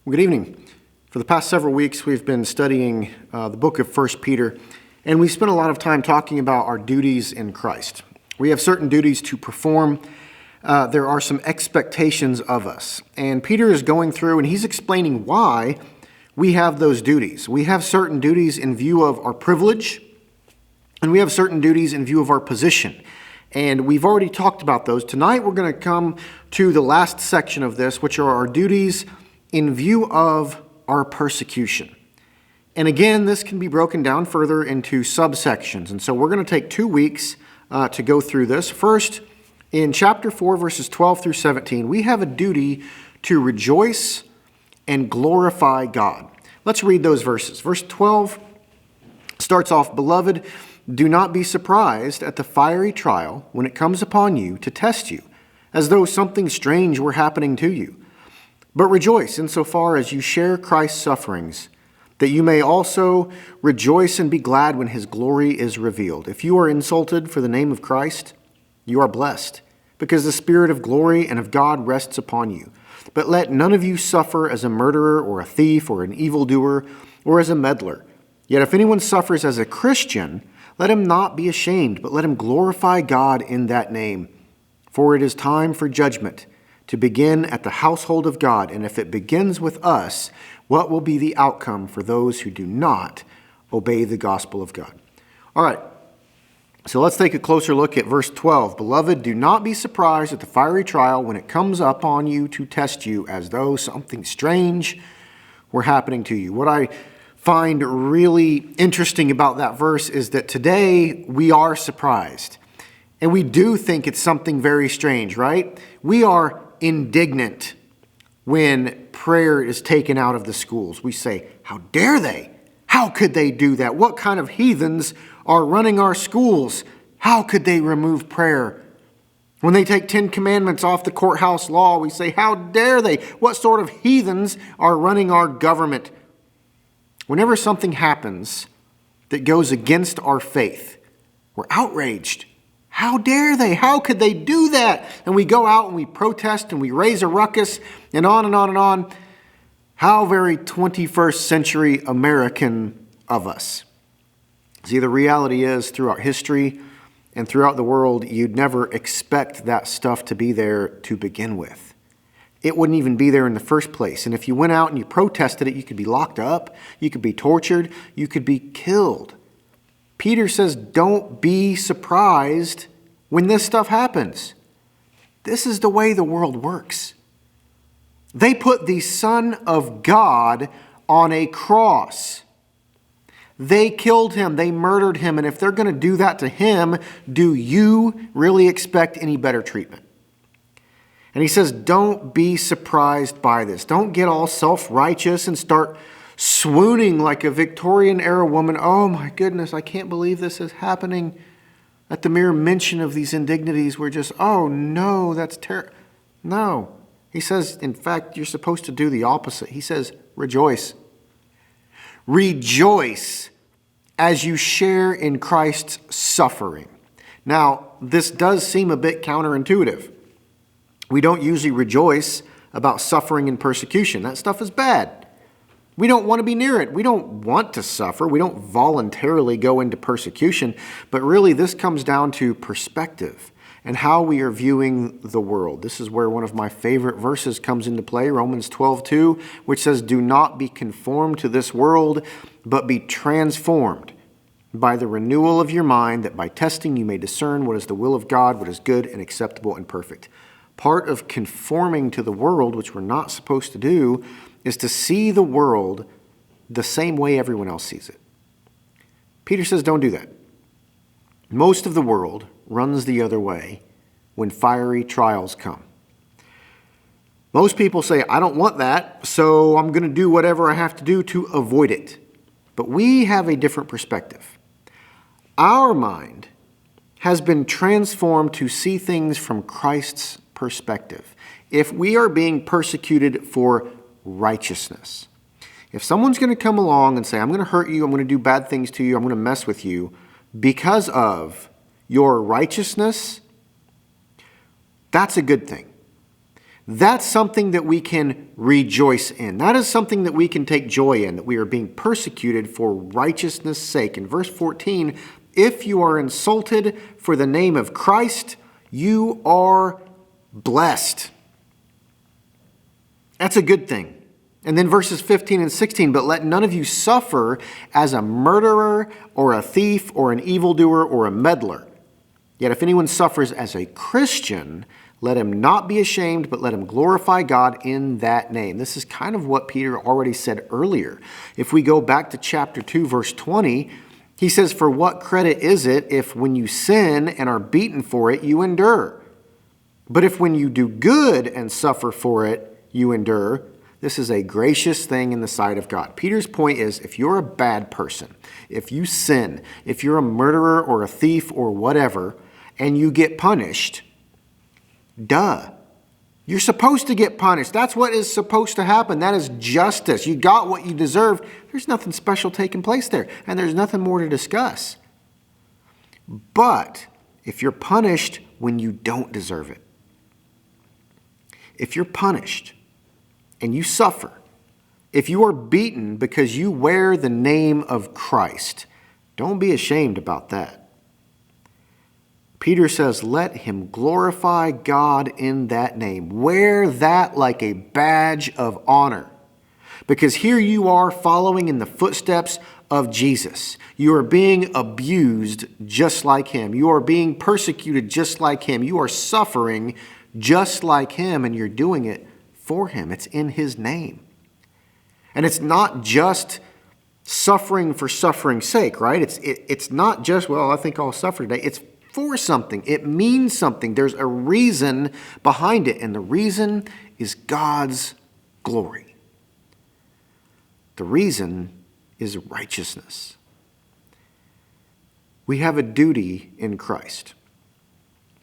Well, good evening. For the past several weeks, we've been studying the book of 1 Peter, and we spent a lot of time talking about our duties in Christ. We have certain duties to perform. There are some expectations of us. And Peter is going through, and he's explaining why we have those duties. We have certain duties in view of our privilege, and we have certain duties in view of our position. And we've already talked about those. Tonight, we're going to come to the last section of this, which are our duties in view of our persecution. And again, this can be broken down further into subsections. And so we're going to take 2 weeks to go through this. First, in chapter 4, verses 12 through 17, we have a duty to rejoice and glorify God. Let's read those verses. Verse 12 starts off, "Beloved, do not be surprised at the fiery trial when it comes upon you to test you, as though something strange were happening to you. But rejoice insofar as you share Christ's sufferings, that you may also rejoice and be glad when his glory is revealed. If you are insulted for the name of Christ, you are blessed, because the Spirit of glory and of God rests upon you. But let none of you suffer as a murderer or a thief or an evildoer or as a meddler. Yet if anyone suffers as a Christian, let him not be ashamed, but let him glorify God in that name. For it is time for judgment to begin at the household of God, and if it begins with us, what will be the outcome for those who do not obey the gospel of God?" All right, so let's take a closer look at verse 12. "Beloved, do not be surprised at the fiery trial when it comes upon you to test you, as though something strange were happening to you." What I find really interesting about that verse is that today we are surprised. And we do think it's something very strange, right? We are indignant when prayer is taken out of the schools. We say, how dare they? How could they do that? What kind of heathens are running our schools? How could they remove prayer? When they take 10 commandments off the courthouse law, we say, how dare they? What sort of heathens are running our government? Whenever something happens that goes against our faith, we're outraged. How dare they? How could they do that? And we go out and we protest and we raise a ruckus and on and on and on. How very 21st century American of us. See, the reality is throughout history and throughout the world, you'd never expect that stuff to be there to begin with. It wouldn't even be there in the first place. And if you went out and you protested it, you could be locked up, you could be tortured, you could be killed. Peter says, don't be surprised when this stuff happens. This is the way the world works. They put the Son of God on a cross. They killed him. They murdered him. And if they're going to do that to him, do you really expect any better treatment? And he says, don't be surprised by this. Don't get all self-righteous and start swooning like a Victorian era woman. Oh my goodness, I can't believe this is happening. At the mere mention of these indignities, we're just, oh no, that's terrible. No. He says, in fact, you're supposed to do the opposite. He says, rejoice. Rejoice as you share in Christ's suffering. Now, this does seem a bit counterintuitive. We don't usually rejoice about suffering and persecution. That stuff is bad. We don't want to be near it. We don't want to suffer. We don't voluntarily go into persecution. But really, this comes down to perspective and how we are viewing the world. This is where one of my favorite verses comes into play, Romans 12:2, which says, "Do not be conformed to this world, but be transformed by the renewal of your mind, that by testing you may discern what is the will of God, what is good and acceptable and perfect." Part of conforming to the world, which we're not supposed to do, is to see the world the same way everyone else sees it. Peter says, don't do that. Most of the world runs the other way when fiery trials come. Most people say, I don't want that, so I'm going to do whatever I have to do to avoid it. But we have a different perspective. Our mind has been transformed to see things from Christ's perspective. If we are being persecuted for righteousness, if someone's going to come along and say, I'm going to hurt you, I'm going to do bad things to you, I'm going to mess with you because of your righteousness, that's a good thing. That's something that we can rejoice in. That is something that we can take joy in, that we are being persecuted for righteousness' sake. In verse 14, if you are insulted for the name of Christ, you are blessed. That's a good thing. And then verses 15 and 16, but let none of you suffer as a murderer or a thief or an evildoer or a meddler. Yet if anyone suffers as a Christian, let him not be ashamed, but let him glorify God in that name. This is kind of what Peter already said earlier. If we go back to chapter 2, verse 20, he says, for what credit is it if when you sin and are beaten for it, you endure? But if when you do good and suffer for it, you endure, this is a gracious thing in the sight of God. Peter's point is, if you're a bad person, if you sin, if you're a murderer or a thief or whatever, and you get punished, duh. You're supposed to get punished. That's what is supposed to happen. That is justice. You got what you deserved. There's nothing special taking place there, and there's nothing more to discuss. But if you're punished when you don't deserve it, if you're punished and you suffer, if you are beaten because you wear the name of Christ, don't be ashamed about that. Peter says, let him glorify God in that name. Wear that like a badge of honor. Because here you are following in the footsteps of Jesus. You are being abused just like him. You are being persecuted just like him. You are suffering just like him, and you're doing it for him. It's in his name. And it's not just suffering for suffering's sake, right? It's not just, well, I think I'll suffer today. It's for something. It means something. There's a reason behind it, and the reason is God's glory. The reason is righteousness. We have a duty in Christ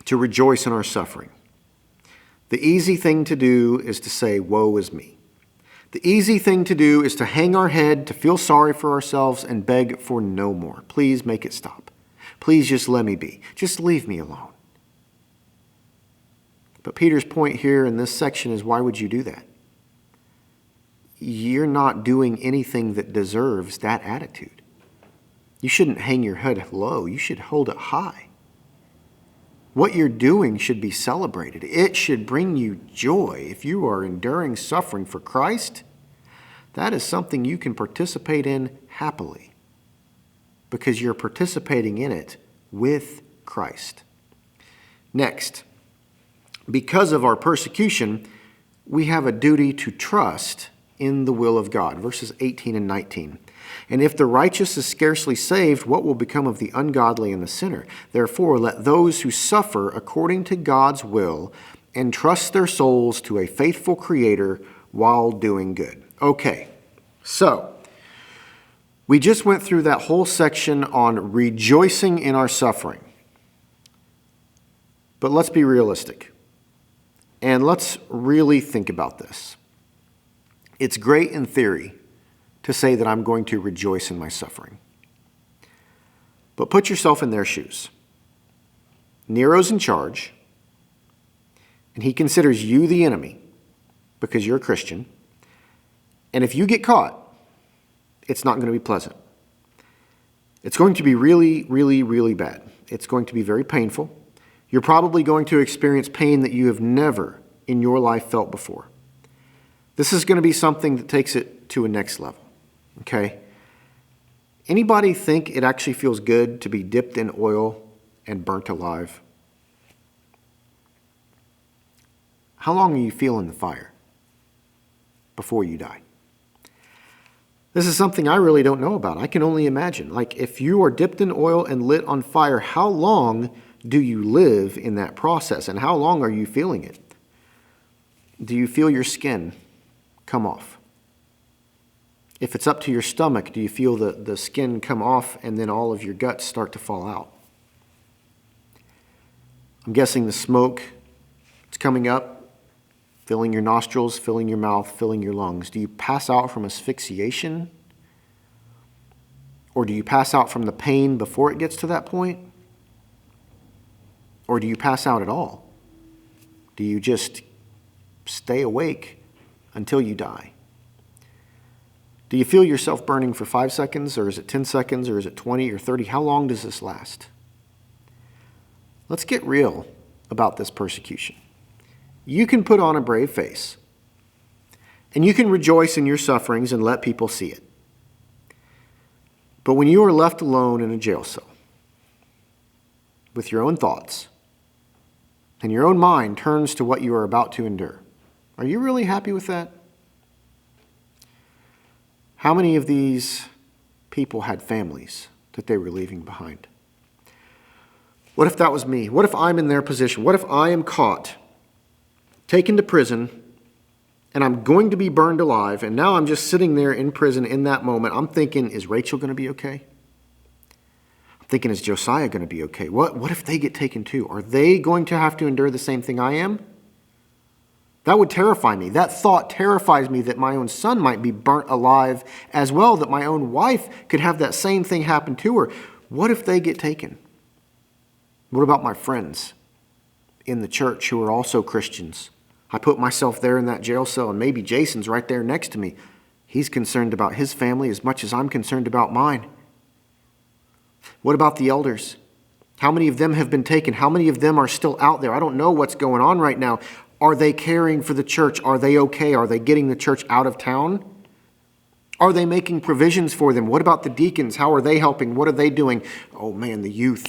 to rejoice in our suffering. The easy thing to do is to say, woe is me. The easy thing to do is to hang our head, to feel sorry for ourselves, and beg for no more. Please make it stop. Please just let me be. Just leave me alone. But Peter's point here in this section is, why would you do that? You're not doing anything that deserves that attitude. You shouldn't hang your head low. You should hold it high. What you're doing should be celebrated. It should bring you joy. If you are enduring suffering for Christ, that is something you can participate in happily, because you're participating in it with Christ. Next, because of our persecution, we have a duty to trust in the will of God. Verses 18 and 19. And if the righteous is scarcely saved, what will become of the ungodly and the sinner? Therefore, let those who suffer according to God's will entrust their souls to a faithful Creator while doing good. Okay, so we just went through that whole section on rejoicing in our suffering. But let's be realistic. And let's really think about this. It's great in theory to say that I'm going to rejoice in my suffering. But put yourself in their shoes. Nero's in charge, and he considers you the enemy because you're a Christian. And if you get caught, it's not going to be pleasant. It's going to be really, really, really bad. It's going to be very painful. You're probably going to experience pain that you have never in your life felt before. This is going to be something that takes it to a next level. Okay? Anybody think it actually feels good to be dipped in oil and burnt alive? How long are you feeling the fire before you die? This is something I really don't know about. I can only imagine. Like, if you are dipped in oil and lit on fire, how long do you live in that process? And how long are you feeling it? Do you feel your skin come off? If it's up to your stomach, do you feel the skin come off and then all of your guts start to fall out? I'm guessing the smoke, it's coming up, filling your nostrils, filling your mouth, filling your lungs. Do you pass out from asphyxiation? Or do you pass out from the pain before it gets to that point? Or do you pass out at all? Do you just stay awake until you die. Do you feel yourself burning for 5 seconds, or is it 10 seconds, or is it 20 or 30? How long does this last? Let's get real about this persecution. You can put on a brave face, and you can rejoice in your sufferings and let people see it. But when you are left alone in a jail cell with your own thoughts, and your own mind turns to what you are about to endure, are you really happy with that? How many of these people had families that they were leaving behind? What if that was me? What if I'm in their position? What if I am caught, taken to prison, and I'm going to be burned alive, and now I'm just sitting there in prison in that moment? I'm thinking, is Rachel going to be okay? I'm thinking, is Josiah going to be okay? What if they get taken too? Are they going to have to endure the same thing I am? That would terrify me. That thought terrifies me, that my own son might be burnt alive as well, that my own wife could have that same thing happen to her. What if they get taken? What about my friends in the church who are also Christians? I put myself there in that jail cell, and maybe Jason's right there next to me. He's concerned about his family as much as I'm concerned about mine. What about the elders? How many of them have been taken? How many of them are still out there? I don't know what's going on right now. Are they caring for the church? Are they okay? Are they getting the church out of town? Are they making provisions for them? What about the deacons? How are they helping? What are they doing? Oh man, the youth.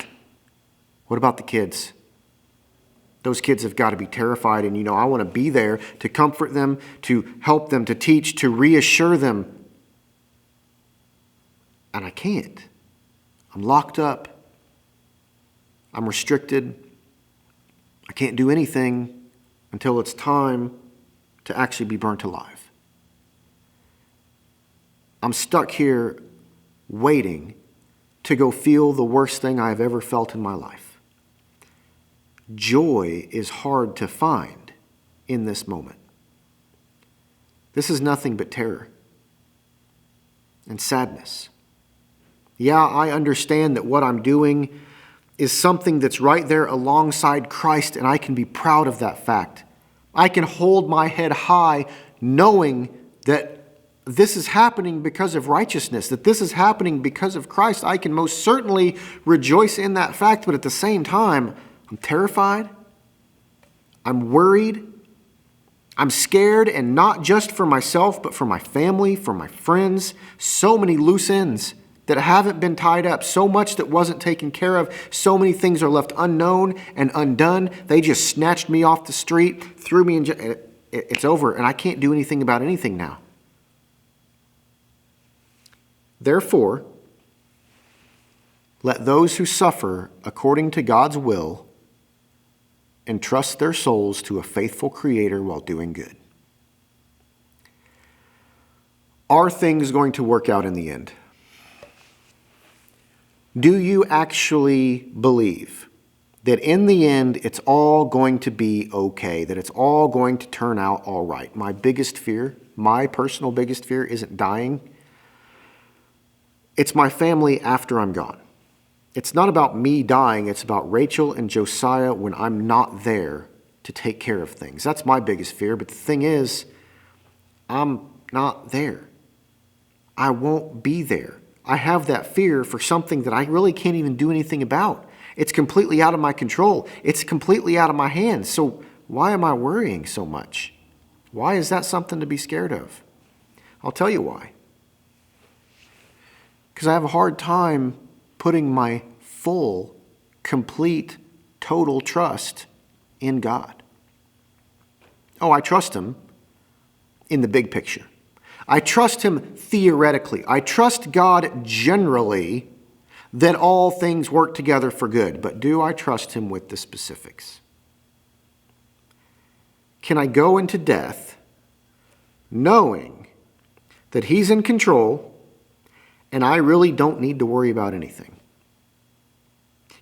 What about the kids? Those kids have got to be terrified, and I want to be there to comfort them, to help them, to teach, to reassure them. And I can't. I'm locked up. I'm restricted. I can't do anything until it's time to actually be burnt alive. I'm stuck here waiting to go feel the worst thing I've ever felt in my life. Joy is hard to find in this moment. This is nothing but terror and sadness. Yeah, I understand that what I'm doing is something that's right there alongside Christ, and I can be proud of that fact. I can hold my head high knowing that this is happening because of righteousness, that this is happening because of Christ. I can most certainly rejoice in that fact, but at the same time, I'm terrified, I'm worried, I'm scared, and not just for myself, but for my family, for my friends. So many loose ends that haven't been tied up, so much that wasn't taken care of, so many things are left unknown and undone. They just snatched me off the street, threw me in jail. It's over, and I can't do anything about anything now. Therefore, let those who suffer according to God's will entrust their souls to a faithful Creator while doing good. Are things going to work out in the end? Do you actually believe that in the end it's all going to be okay, that it's all going to turn out all right? My biggest fear, my personal biggest fear, isn't dying. It's my family after I'm gone. It's not about me dying, it's about Rachel and Josiah when I'm not there to take care of things. That's my biggest fear, but the thing is, I'm not there. I won't be there. I have that fear for something that I really can't even do anything about. It's completely out of my control. It's completely out of my hands. So why am I worrying so much? Why is that something to be scared of? I'll tell you why. Because I have a hard time putting my full, complete, total trust in God. Oh, I trust Him in the big picture. I trust Him theoretically. I trust God generally that all things work together for good. But do I trust Him with the specifics? Can I go into death knowing that He's in control and I really don't need to worry about anything?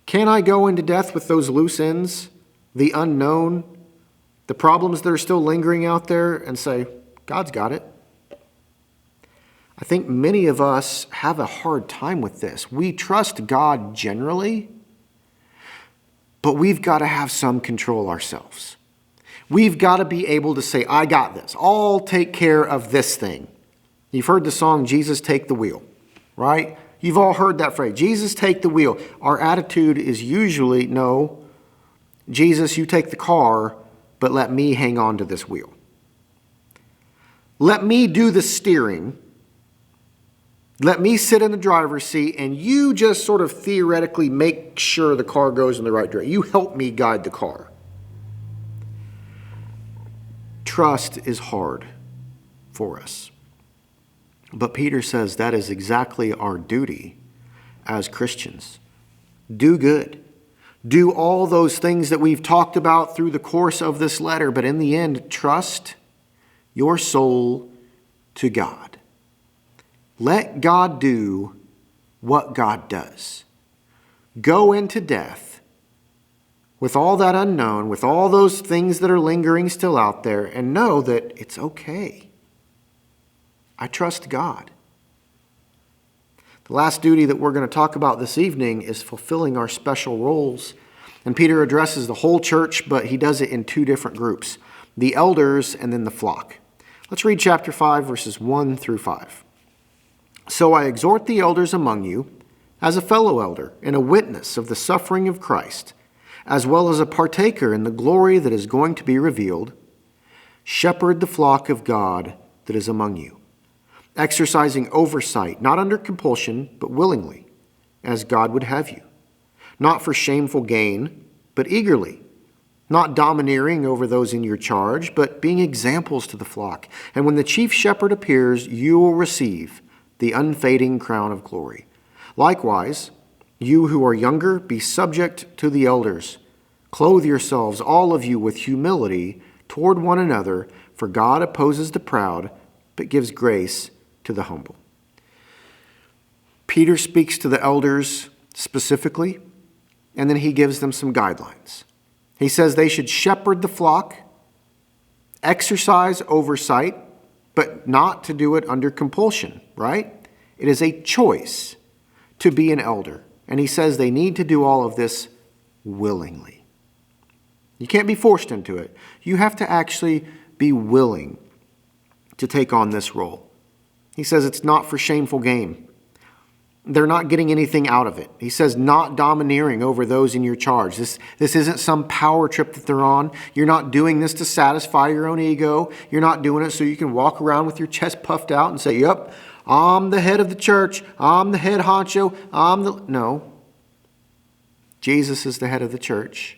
Can I go into death with those loose ends, the unknown, the problems that are still lingering out there, and say, God's got it? I think many of us have a hard time with this. We trust God generally, but we've got to have some control ourselves. We've got to be able to say, I got this. I'll take care of this thing. You've heard the song, Jesus, Take the Wheel, right? You've all heard that phrase, Jesus, take the wheel. Our attitude is usually, no, Jesus, you take the car, but let me hang on to this wheel. Let me do the steering. Let me sit in the driver's seat, and you just sort of theoretically make sure the car goes in the right direction. You help me guide the car. Trust is hard for us. But Peter says that is exactly our duty as Christians. Do good. Do all those things that we've talked about through the course of this letter, but in the end, trust your soul to God. Let God do what God does. Go into death with all that unknown, with all those things that are lingering still out there, and know that it's okay. I trust God. The last duty that we're going to talk about this evening is fulfilling our special roles. And Peter addresses the whole church, but he does it in two different groups, the elders and then the flock. Let's read chapter 5, verses 1 through 5. So I exhort the elders among you, as a fellow elder and a witness of the suffering of Christ, as well as a partaker in the glory that is going to be revealed, shepherd the flock of God that is among you, exercising oversight, not under compulsion, but willingly, as God would have you, not for shameful gain, but eagerly, not domineering over those in your charge, but being examples to the flock. And when the chief shepherd appears, you will receive the unfading crown of glory. Likewise, you who are younger, be subject to the elders. Clothe yourselves, all of you, with humility toward one another, for God opposes the proud, but gives grace to the humble. Peter speaks to the elders specifically, and then he gives them some guidelines. He says they should shepherd the flock, exercise oversight, but not to do it under compulsion, right? It is a choice to be an elder. And he says they need to do all of this willingly. You can't be forced into it. You have to actually be willing to take on this role. He says it's not for shameful gain. They're not getting anything out of it. He says not domineering over those in your charge. This isn't some power trip that they're on. You're not doing this to satisfy your own ego. You're not doing it so you can walk around with your chest puffed out and say, yep, I'm the head of the church. I'm the head honcho. No. Jesus is the head of the church,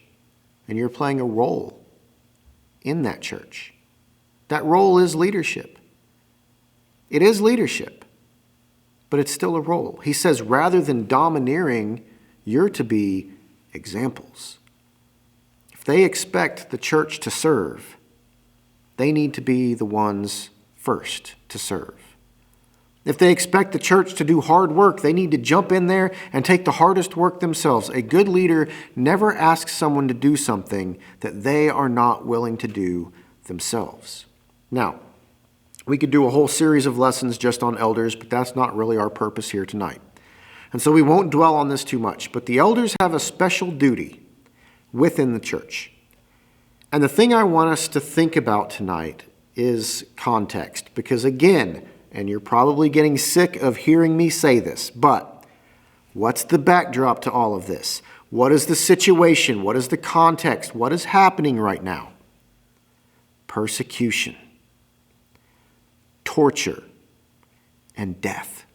and you're playing a role in that church. That role is leadership. It is leadership, but it's still a role. He says rather than domineering, you're to be examples. If they expect the church to serve, they need to be the ones first to serve. If they expect the church to do hard work, they need to jump in there and take the hardest work themselves. A good leader never asks someone to do something that they are not willing to do themselves. Now, we could do a whole series of lessons just on elders, but that's not really our purpose here tonight. And so we won't dwell on this too much. But the elders have a special duty within the church. And the thing I want us to think about tonight is context. Because again, and you're probably getting sick of hearing me say this, but what's the backdrop to all of this? What is the situation? What is the context? What is happening right now? Persecution, torture, and death.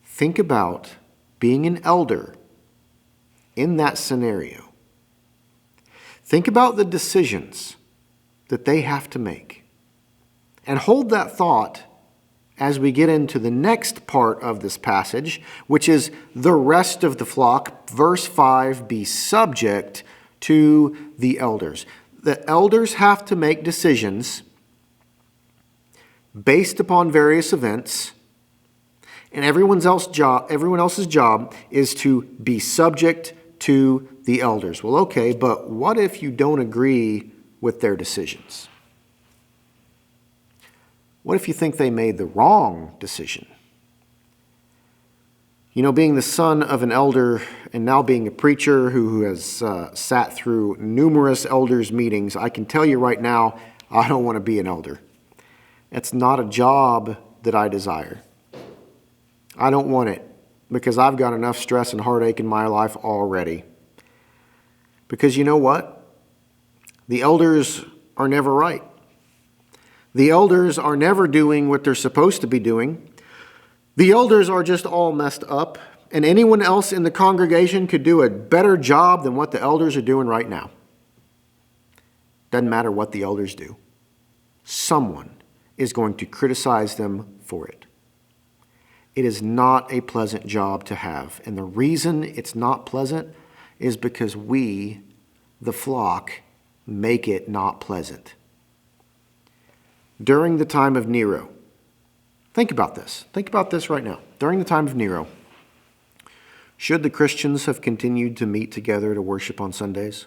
Think about being an elder in that scenario. Think about the decisions that they have to make. And hold that thought as we get into the next part of this passage, which is the rest of the flock. Verse 5, be subject to the elders. The elders have to make decisions based upon various events, and everyone else's job is to be subject to the elders. Well, okay, but what if you don't agree with their decisions? What if you think they made the wrong decision? Being the son of an elder and now being a preacher who has sat through numerous elders' meetings, I can tell you right now, I don't want to be an elder. It's not a job that I desire. I don't want it because I've got enough stress and heartache in my life already. Because you know what? The elders are never right. The elders are never doing what they're supposed to be doing. The elders are just all messed up, and anyone else in the congregation could do a better job than what the elders are doing right now. Doesn't matter what the elders do. Someone is going to criticize them for it. It is not a pleasant job to have, and the reason it's not pleasant is because we, the flock, make it not pleasant. During the time of Nero, think about this. Think about this right now. During the time of Nero, should the Christians have continued to meet together to worship on Sundays?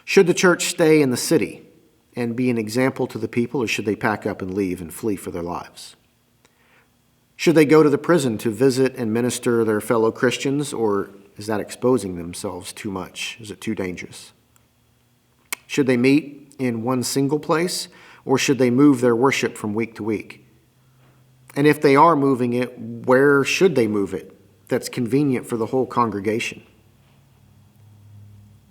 Should the church stay in the city and be an example to the people, or should they pack up and leave and flee for their lives? Should they go to the prison to visit and minister their fellow Christians, or is that exposing themselves too much? Is it too dangerous? Should they meet in one single place, or should they move their worship from week to week? And if they are moving it, where should they move it that's convenient for the whole congregation?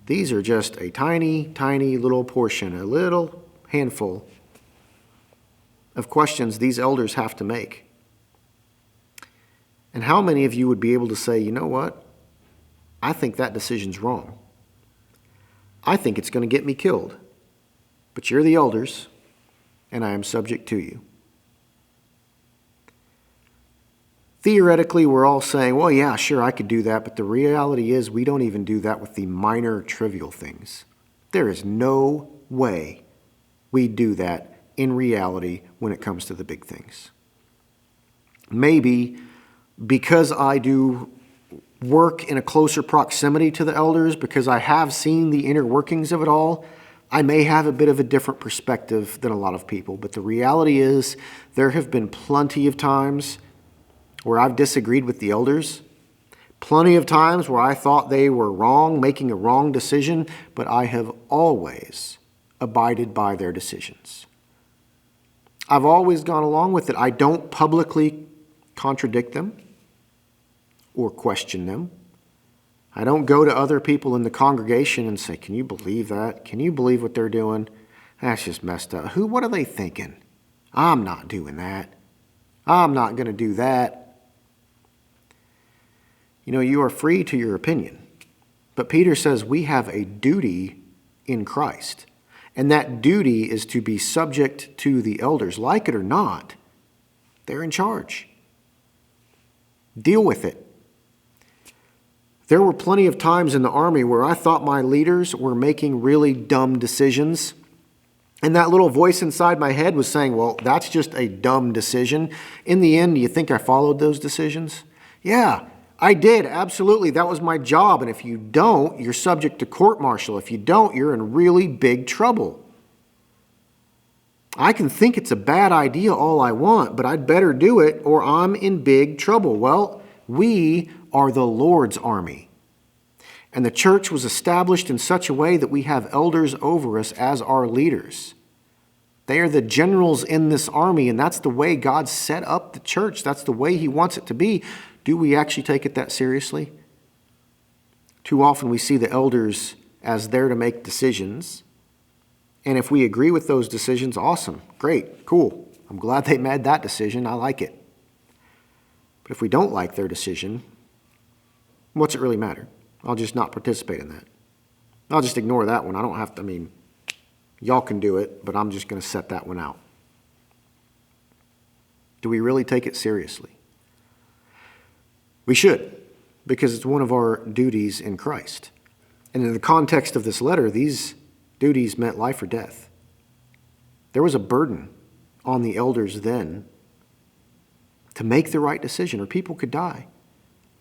These are just a tiny, tiny little portion, a little handful of questions these elders have to make. And how many of you would be able to say, you know what? I think that decision's wrong. I think it's going to get me killed. But you're the elders, and I am subject to you. Theoretically, we're all saying, well, yeah, sure, I could do that. But the reality is we don't even do that with the minor, trivial things. There is no way we do that in reality when it comes to the big things. Maybe because I do work in a closer proximity to the elders, because I have seen the inner workings of it all, I may have a bit of a different perspective than a lot of people. But the reality is there have been plenty of times where I've disagreed with the elders, plenty of times where I thought they were wrong, making a wrong decision, but I have always abided by their decisions. I've always gone along with it. I don't publicly contradict them or question them. I don't go to other people in the congregation and say, can you believe that? Can you believe what they're doing? That's just messed up. What are they thinking? I'm not doing that. I'm not going to do that. You are free to your opinion. But Peter says we have a duty in Christ. And that duty is to be subject to the elders. Like it or not, they're in charge. Deal with it. There were plenty of times in the army where I thought my leaders were making really dumb decisions. And that little voice inside my head was saying, well, that's just a dumb decision. In the end, do you think I followed those decisions? Yeah, I did. Absolutely. That was my job. And if you don't, you're subject to court-martial. If you don't, you're in really big trouble. I can think it's a bad idea all I want, but I'd better do it or I'm in big trouble. Well, we are the Lord's army. And the church was established in such a way that we have elders over us as our leaders. They are the generals in this army, and that's the way God set up the church. That's the way He wants it to be. Do we actually take it that seriously? Too often we see the elders as there to make decisions. And if we agree with those decisions, awesome, great, cool. I'm glad they made that decision. I like it. But if we don't like their decision, what's it really matter? I'll just not participate in that. I'll just ignore that one. I don't have to, y'all can do it, but I'm just going to set that one out. Do we really take it seriously? We should, because it's one of our duties in Christ. And in the context of this letter, these duties meant life or death. There was a burden on the elders then to make the right decision, or people could die.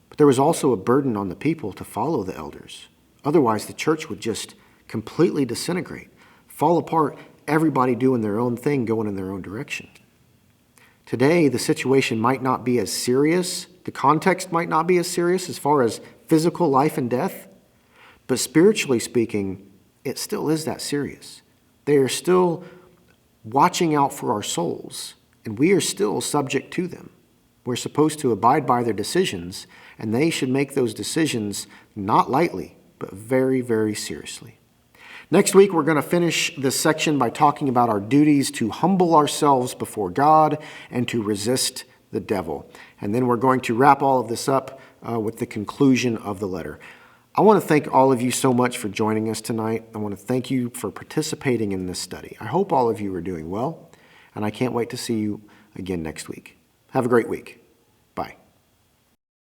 But there was also a burden on the people to follow the elders. Otherwise, the church would just completely disintegrate, fall apart, everybody doing their own thing, going in their own direction. Today, the situation might not be as serious The context might not be as serious as far as physical life and death, but spiritually speaking, it still is that serious. They are still watching out for our souls, and we are still subject to them. We're supposed to abide by their decisions, and they should make those decisions not lightly, but very, very seriously. Next week, we're going to finish this section by talking about our duties to humble ourselves before God and to resist the devil. And then we're going to wrap all of this up with the conclusion of the letter. I want to thank all of you so much for joining us tonight. I want to thank you for participating in this study. I hope all of you are doing well, and I can't wait to see you again next week. Have a great week.